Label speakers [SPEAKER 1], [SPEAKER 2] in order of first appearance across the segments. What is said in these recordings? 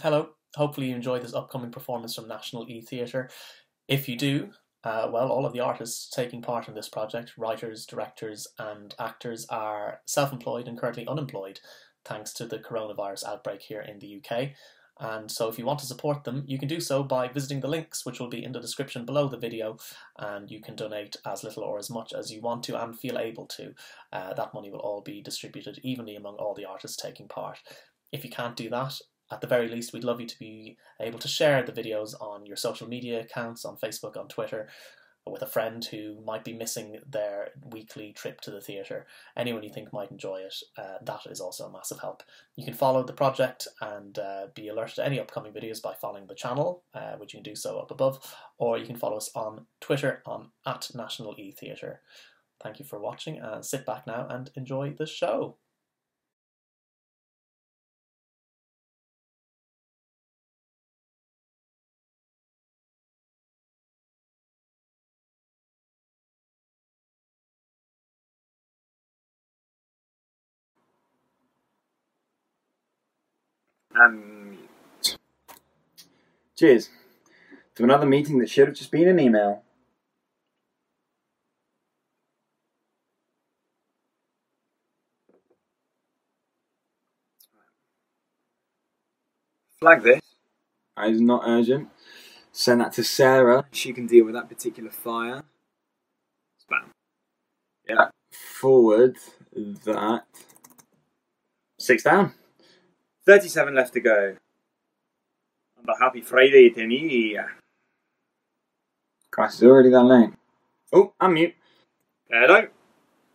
[SPEAKER 1] Hello, hopefully you enjoyed this upcoming performance from National eTheatr. If you do, well, all of the artists taking part in this project, writers, directors, and actors, are self-employed and currently unemployed thanks to the coronavirus outbreak here in the UK. And so if you want to support them, you can do so by visiting the links, which will be in the description below the video, and you can donate as little or as much as you want to and feel able to. That money will all be distributed evenly among all the artists taking part. If you can't do that, at the very least, we'd love you to be able to share the videos on your social media accounts, on Facebook, on Twitter, with a friend who might be missing their weekly trip to the theatre. Anyone you think might enjoy it, that is also a massive help. You can follow the project and be alerted to any upcoming videos by following the channel, which you can do so up above, or you can follow us on Twitter on @National eTheatr. Thank you for watching, and sit back now and enjoy the show.
[SPEAKER 2] Cheers to another meeting that should have just been an email. Flag this. That is not urgent. Send that to Sarah. She can deal with that particular fire. Spam. Yeah. Forward that. 6 down. 37 left to go. And a happy Friday to me. Christ, it's already that late. Oh, I'm mute. Hello?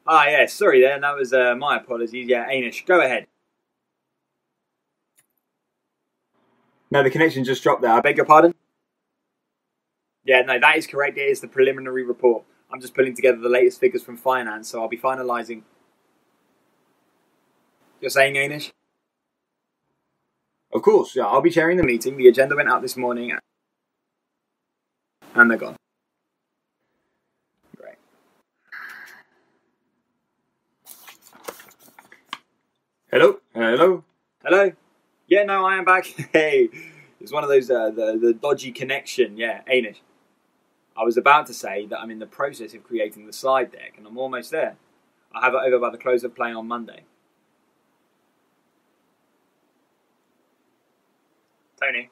[SPEAKER 2] Ah, yeah, sorry there. That was my apologies. Yeah, Anish, go ahead. No, the connection just dropped there. I beg your pardon? Yeah, no, that is correct. It is the preliminary report. I'm just putting together the latest figures from finance, so I'll be finalising. You're saying, Anish? Of course, yeah, I'll be chairing the meeting. The agenda went out this morning, and they're gone. Great. Hello? Hello? Hello? Yeah, no, I am back. Hey, it's one of those, the dodgy connection. Yeah, Anish. I was about to say that I'm in the process of creating the slide deck, and I'm almost there. I'll have it over by the close of play on Monday. Tony,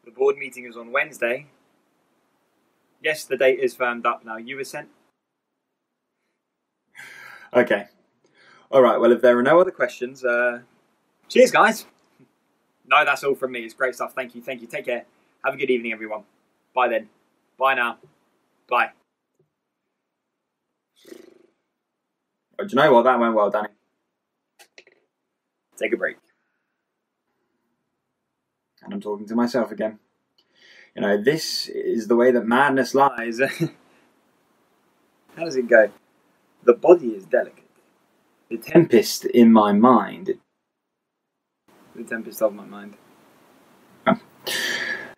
[SPEAKER 2] the board meeting is on Wednesday. Yes, the date is firmed up now. You were sent? Okay. All right, well, if there are no other questions, cheers, guys. No, that's all from me. It's great stuff. Thank you. Thank you. Take care. Have a good evening, everyone. Bye then. Bye now. Bye. Oh, do you know what? That went well, Danny. Take a break. And I'm talking to myself again. You know, this is the way that madness lies. How does it go? The body is delicate. The tempest in my mind. The tempest of my mind. Oh.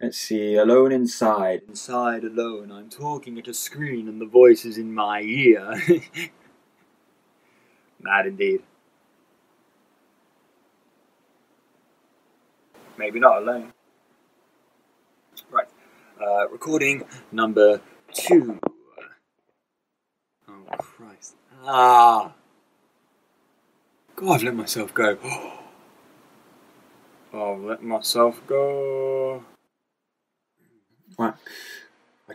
[SPEAKER 2] Let's see. Alone inside. Inside alone. I'm talking at a screen and the voice is in my ear. Mad indeed. Maybe not alone. Right. Recording number 2. Oh, Christ. Ah. God, I've let myself go. Oh, let myself go. Right.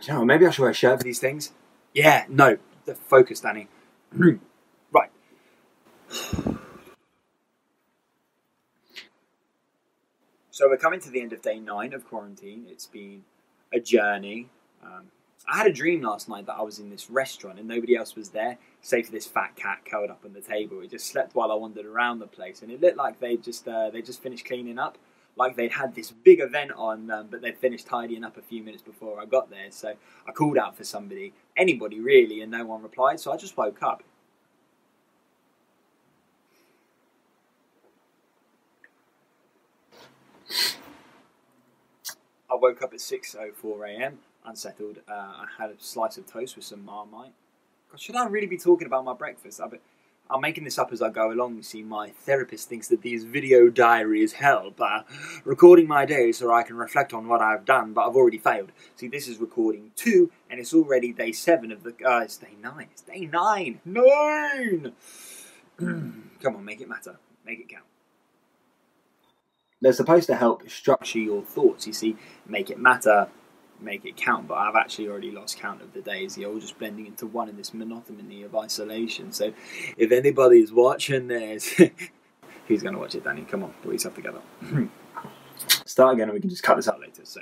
[SPEAKER 2] You know, maybe I should wear a shirt for these things. Yeah, no. Focus, Danny. Right. So we're coming to the end of day 9 of quarantine. It's been a journey. I had a dream last night that I was in this restaurant and nobody else was there, save for this fat cat curled up on the table. It just slept while I wandered around the place, and it looked like they just finished cleaning up, like they'd had this big event on, but they'd finished tidying up a few minutes before I got there. So I called out for somebody, anybody really, and no one replied. So I just woke up. I woke up at 6:04 a.m. unsettled. I had a slice of toast with some Marmite. God, should I really be talking about my breakfast? I'm making this up as I go along. You see, my therapist thinks that these video diaries help recording my day so I can reflect on what I've done, but I've already failed. See, this is recording 2, and it's already day 7 of the... it's day 9. It's day 9! 9! Come on, make it matter. Make it count. They're supposed to help structure your thoughts. You see, make it matter, make it count, but I've actually already lost count of the days. You're all just blending into one in this monotony of isolation. So if anybody's watching this, who's going to watch it, Danny? Come on, put yourself together. Start again and we can just cut this out later. So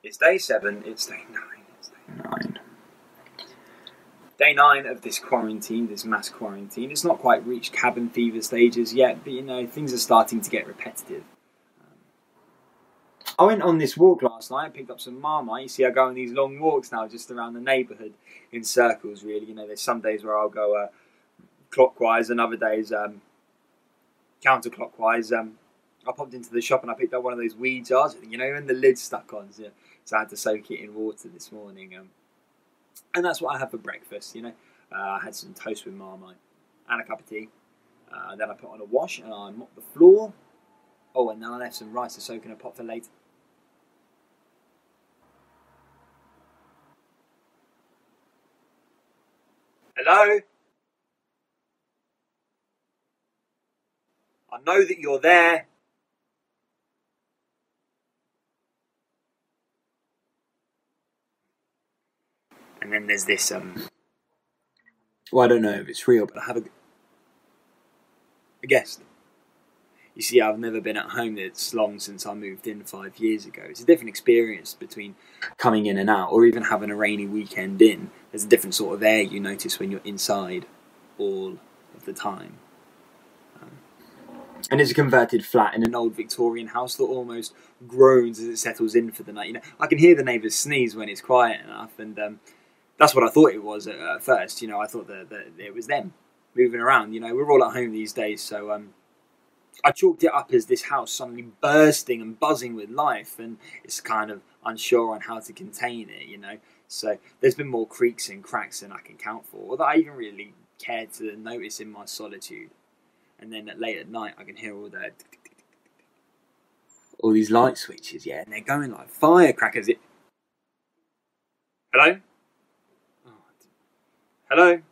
[SPEAKER 2] it's day 7, it's day 9, it's day 9. Day 9 of this quarantine, this mass quarantine. It's not quite reached cabin fever stages yet, but you know, things are starting to get repetitive. I went on this walk last night, picked up some Marmite. You see, I go on these long walks now just around the neighbourhood in circles, really. You know, there's some days where I'll go clockwise and other days counterclockwise. I popped into the shop and I picked up one of those weed jars, you know, and the lid's stuck on. So I had to soak it in water this morning. And that's what I had for breakfast, you know. I had some toast with Marmite and a cup of tea. Then I put on a wash and I mopped the floor. Oh, and then I left some rice to soak in a pot for later. Hello? I know that you're there. And then there's this, well, I don't know if it's real, but I have a guest. You see, I've never been at home this long since I moved in 5 years ago. It's a different experience between coming in and out, or even having a rainy weekend in. There's a different sort of air you notice when you're inside all of the time. And it's a converted flat in an old Victorian house that almost groans as it settles in for the night. You know, I can hear the neighbours sneeze when it's quiet enough, and that's what I thought it was at first. You know, I thought that it was them moving around. You know, we're all at home these days, so I chalked it up as this house suddenly bursting and buzzing with life, and it's kind of unsure on how to contain it, you know. So there's been more creaks and cracks than I can count for, or that I even really cared to notice in my solitude. And then late at night, I can hear all these light switches, yeah, and they're going like firecrackers. Hello? Oh, hello?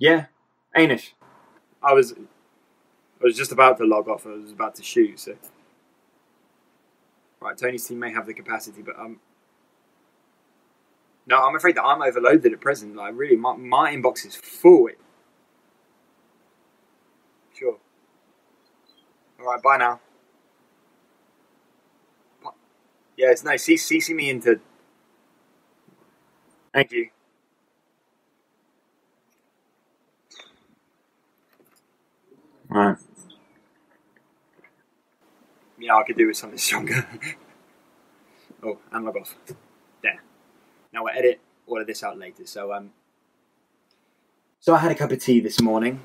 [SPEAKER 2] Yeah, Anish. I was just about to log off. I was about to shoot, so... Right, Tony's team may have the capacity, but no, I'm afraid that I'm overloaded at present. Like, really, my inbox is full. Sure. Alright, bye now. Yeah, it's nice. CC me into... Thank you. Right. Yeah, I could do with something stronger. Oh, and log off. There. Now we'll edit all of this out later. So I had a cup of tea this morning.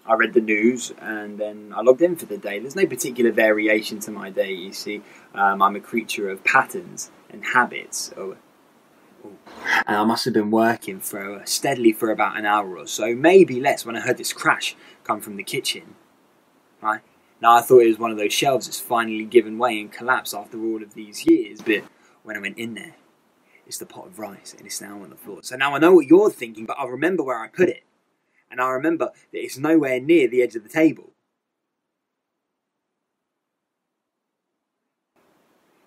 [SPEAKER 2] I read the news and then I logged in for the day. There's no particular variation to my day, you see. I'm a creature of patterns and habits. And I must have been working steadily for about an hour or so, maybe less, when I heard this crash come from the kitchen. Right? Now, I thought it was one of those shelves that's finally given way and collapsed after all of these years, but when I went in there, it's the pot of rice and it's now on the floor. So now I know what you're thinking, but I remember where I put it. And I remember that it's nowhere near the edge of the table.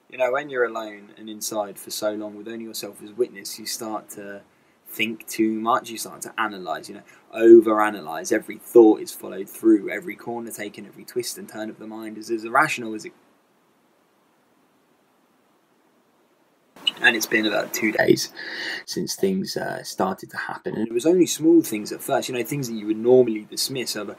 [SPEAKER 2] You know, when you're alone and inside for so long with only yourself as witness, you start to think too much. You start to analyse, you know, over-analyse. Every thought is followed through. Every corner taken, every twist and turn of the mind is as irrational as it... And it's been about 2 days since things started to happen. And it was only small things at first, you know, things that you would normally dismiss, of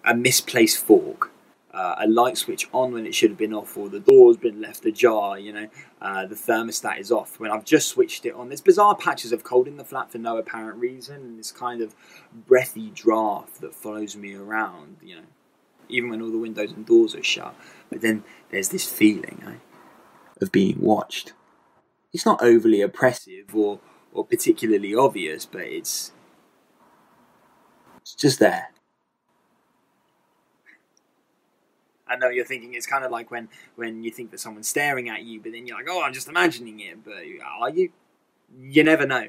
[SPEAKER 2] a misplaced fork, a light switch on when it should have been off, or the door's been left ajar, you know, the thermostat is off when I've just switched it on. There's bizarre patches of cold in the flat for no apparent reason, and this kind of breathy draft that follows me around, you know. even when all the windows and doors are shut. But then there's this feeling of being watched. It's not overly oppressive or particularly obvious, but it's just there. I know you're thinking it's kind of like when you think that someone's staring at you, but then you're like, oh, I'm just imagining it. But are you? You never know.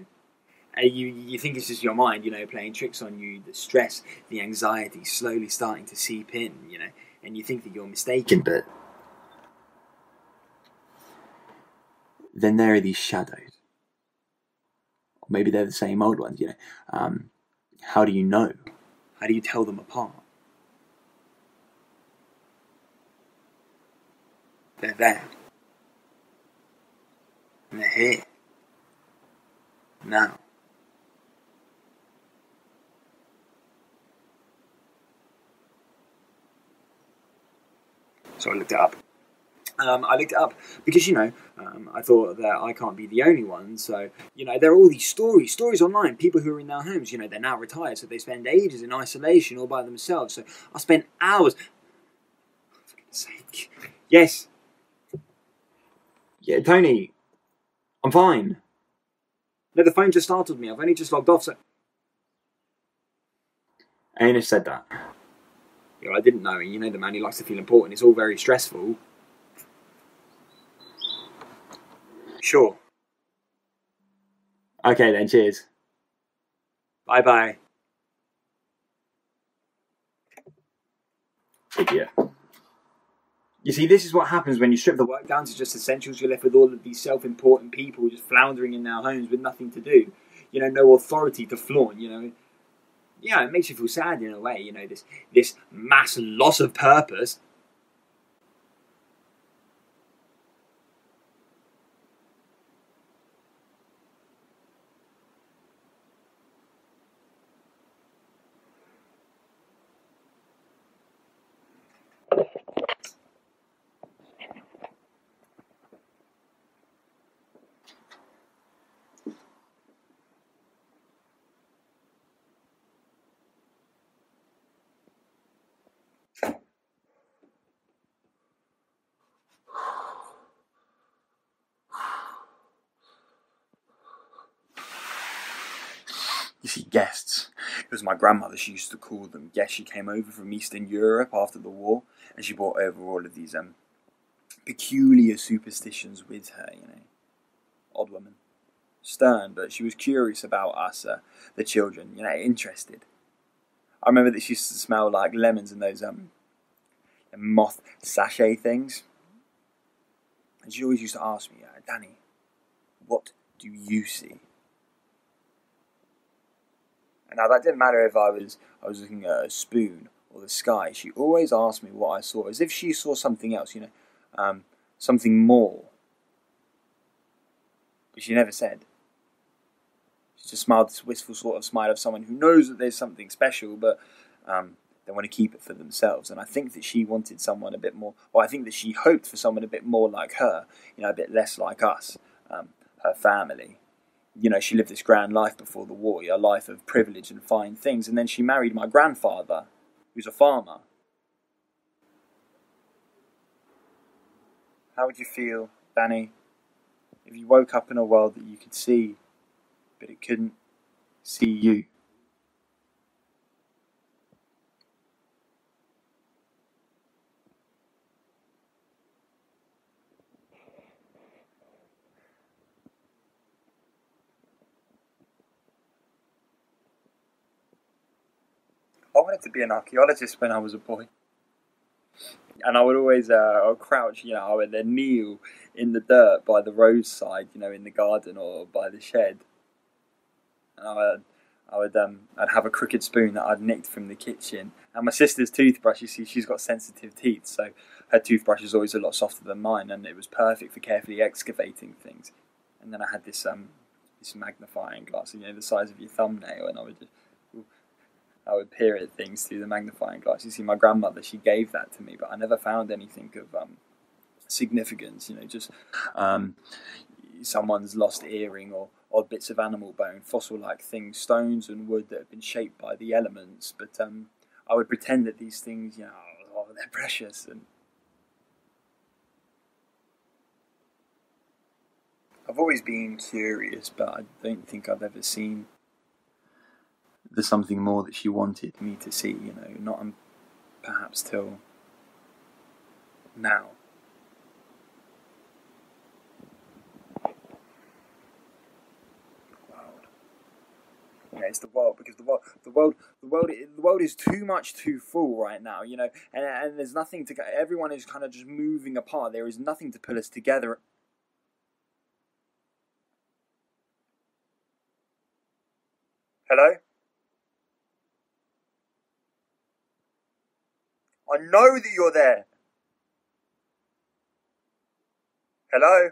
[SPEAKER 2] You think it's just your mind, playing tricks on you. The stress, the anxiety slowly starting to seep in, and you think that you're mistaken, but then there are these shadows. Or maybe they're the same old ones, How do you know? How do you tell them apart? They're there. And they're here. Now. So I looked it up. I looked it up because, I thought that I can't be the only one. So, there are all these stories online, people who are in their homes, they're now retired, so they spend ages in isolation all by themselves. So I spent hours. For goodness sake. Yes. Yeah, Tony, I'm fine. No, the phone just startled me. I've only just logged off, so... Aina said that. I didn't know. The man who likes to feel important. It's all very stressful. Sure. Okay then, cheers. Bye-bye. Idiot. You see, this is what happens when you strip the work down to just essentials. You're left with all of these self-important people just floundering in their homes with nothing to do. No authority to flaunt, Yeah, it makes you feel sad in a way, this mass loss of purpose. You see, guests. It was my grandmother, she used to call them guests. She came over from Eastern Europe after the war, and she brought over all of these peculiar superstitions with her, Odd woman. Stern, but she was curious about us, the children, interested. I remember that she used to smell like lemons and those moth sachet things. And she always used to ask me, Danny, what do you see? And now that didn't matter if I was looking at a spoon or the sky. She always asked me what I saw, as if she saw something else, something more. But she never said. She just smiled this wistful sort of smile of someone who knows that there's something special, but they want to keep it for themselves. And I think that she wanted someone a bit more, or I think that she hoped for someone a bit more like her, a bit less like us, her family. She lived this grand life before the war, a life of privilege and fine things, and then she married my grandfather, who's a farmer. How would you feel, Danny, if you woke up in a world that you could see, but it couldn't see you? I wanted to be an archaeologist when I was a boy. And I would always crouch, I would then kneel in the dirt by the roadside, in the garden or by the shed. And I'd have a crooked spoon that I'd nicked from the kitchen. And my sister's toothbrush, you see, she's got sensitive teeth, so her toothbrush is always a lot softer than mine, and it was perfect for carefully excavating things. And then I had this magnifying glass, the size of your thumbnail, and I would peer at things through the magnifying glass. You see, my grandmother, she gave that to me, but I never found anything of significance, just someone's lost earring or odd bits of animal bone, fossil-like things, stones and wood that have been shaped by the elements. But I would pretend that these things, they're precious. And I've always been curious, but I don't think I've ever seen the something more that she wanted me to see, you know, not perhaps till now. Yeah, it's the world, because the world is too much too full right now, you know, and there's nothing to. Everyone is kind of just moving apart. There is nothing to pull us together. Hello? I know that you're there. Hello?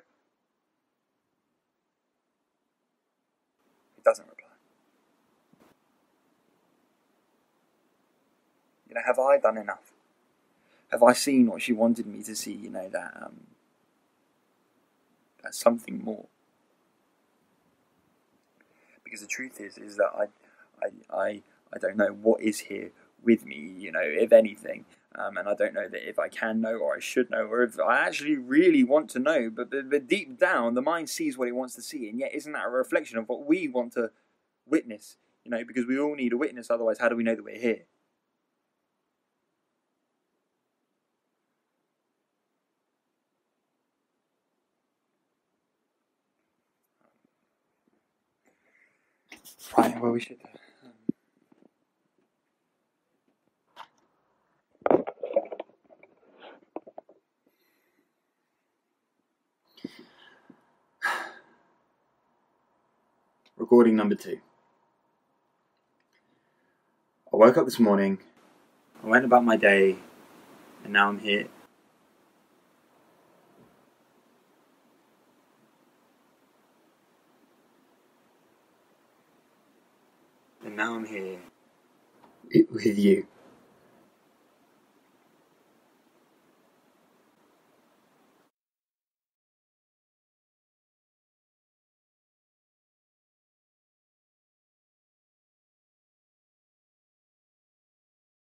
[SPEAKER 2] He doesn't reply. You know, have I done enough? Have I seen what she wanted me to see? You know, that's something more. Because the truth is that I don't know what is here with me, you know, if anything. And I don't know that if I can know, or I should know, or if I actually really want to know. But deep down, the mind sees what it wants to see, and yet isn't that a reflection of what we want to witness? You know, because we all need a witness. Otherwise, how do we know that we're here? Right. Well, we should. Recording number 2. I woke up this morning, I went about my day, and now I'm here. And now I'm here with you.